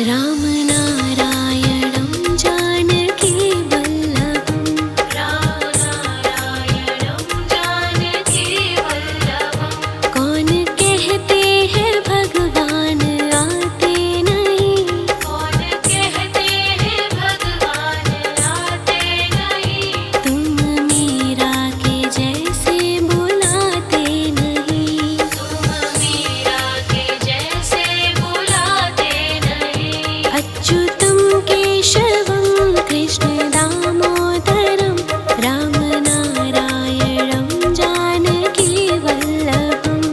राम नारायणं जानकी वल्लभं राम नारायणं जानकी वल्लभं। कौन कहते हैं भगवान आते नहीं, कौन कहते हैं भगवान आते नहीं। तुम मीरा के जैसे बुलाते नहीं, तुम मीरा के जैसे बुलाते नहीं। अच्युतं केशवं कृष्ण दामोदरं राम नारायणं जानकी वल्लभम्।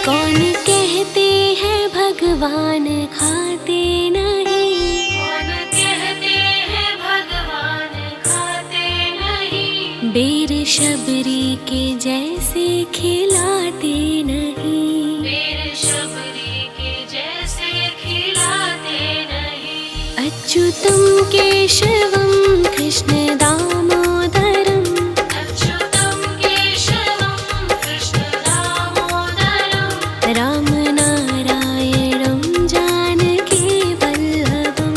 कौन कहते हैं भगवान खाते नहीं, कौन कहते हैं भगवान खाते नहीं। बेर शबरी के जैसे खिलाते नहीं, बेर शबरी के जैसे खिलाते नहीं। अच्युतं केशवं कृष्ण दामोदरं, अच्युतं केशवं कृष्ण दामोदरं राम नारायणं जानकी वल्लभं,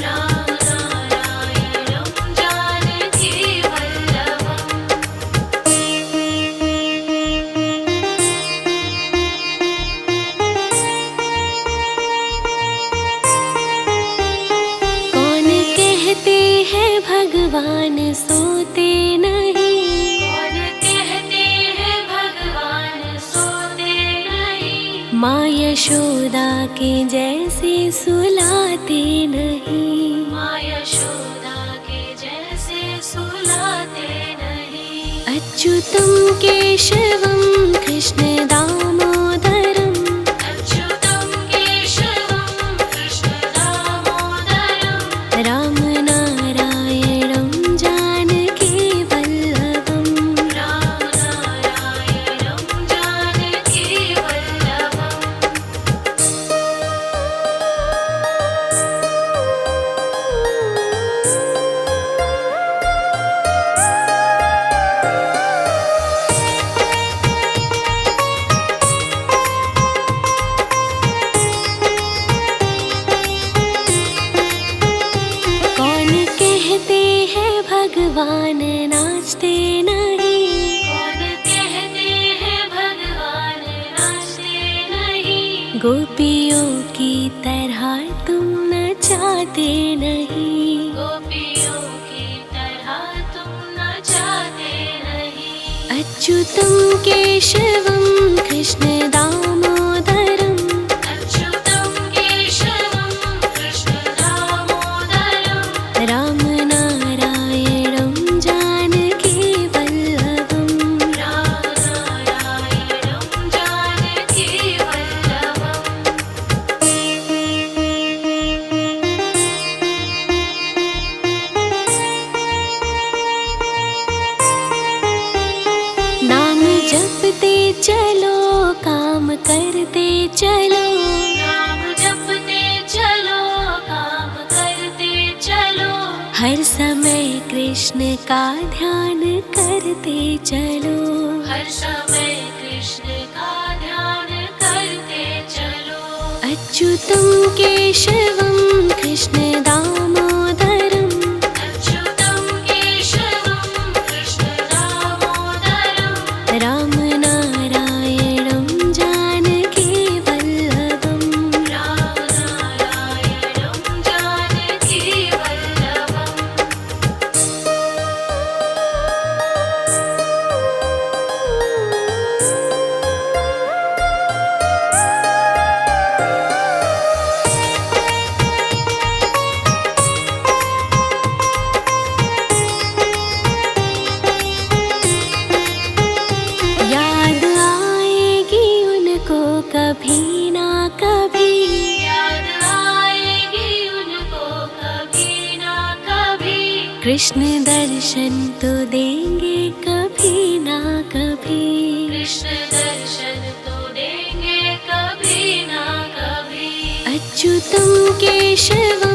राम नारायणं जानकी वल्लभम्। कौन कहते हैं भगवान सोते नहीं, कौन कहते हैं भगवान सोते नहीं। माँ यशोदा के जैसे सुलाते नहीं, माँ यशोदा के जैसे सुलाते नहीं। अच्युतं केशवं कृष्ण दामोदरं, अच्युतं केशवं कृष्ण दामोदरं राम नारायणं जानकी वल्लभं, राम नारायणं जानकी वल्लभम्। कौन कहते हैं भगवान नाचते नहीं, कौन कहते हैं भगवान नाचते नहीं। गोपियों की तरह तुम नचाते नहीं, गोपियों की तरह तुम नचाते नहीं। अच्युतं केशवं कृष्ण दामोदरं, अच्युतं केशवं कृष्ण दामोदरं राम नारायणं जानकी वल्लभं, राम नारायणं जानकी वल्लभम्। नाम जपते चलो काम करते चलो, नाम जपते चलो काम करते चलो। हर समय कृष्ण का ध्यान करते चलो, हर समय कृष्ण का ध्यान करते चलो। अच्युतं केशवं कृष्ण दामोदरं, अच्युतं केशवं कृष्ण दामोदरं राम नारायणं जानकी वल्लभं, राम नारायणं जानकी वल्लभम्। याद आएगी उनको कभी ना कभी, याद आएगी उनको कभी ना कभी। कृष्ण दर्शन तो देंगे कभी ना कभी, कृष्ण दर्शन तो अच्युतं केशवम्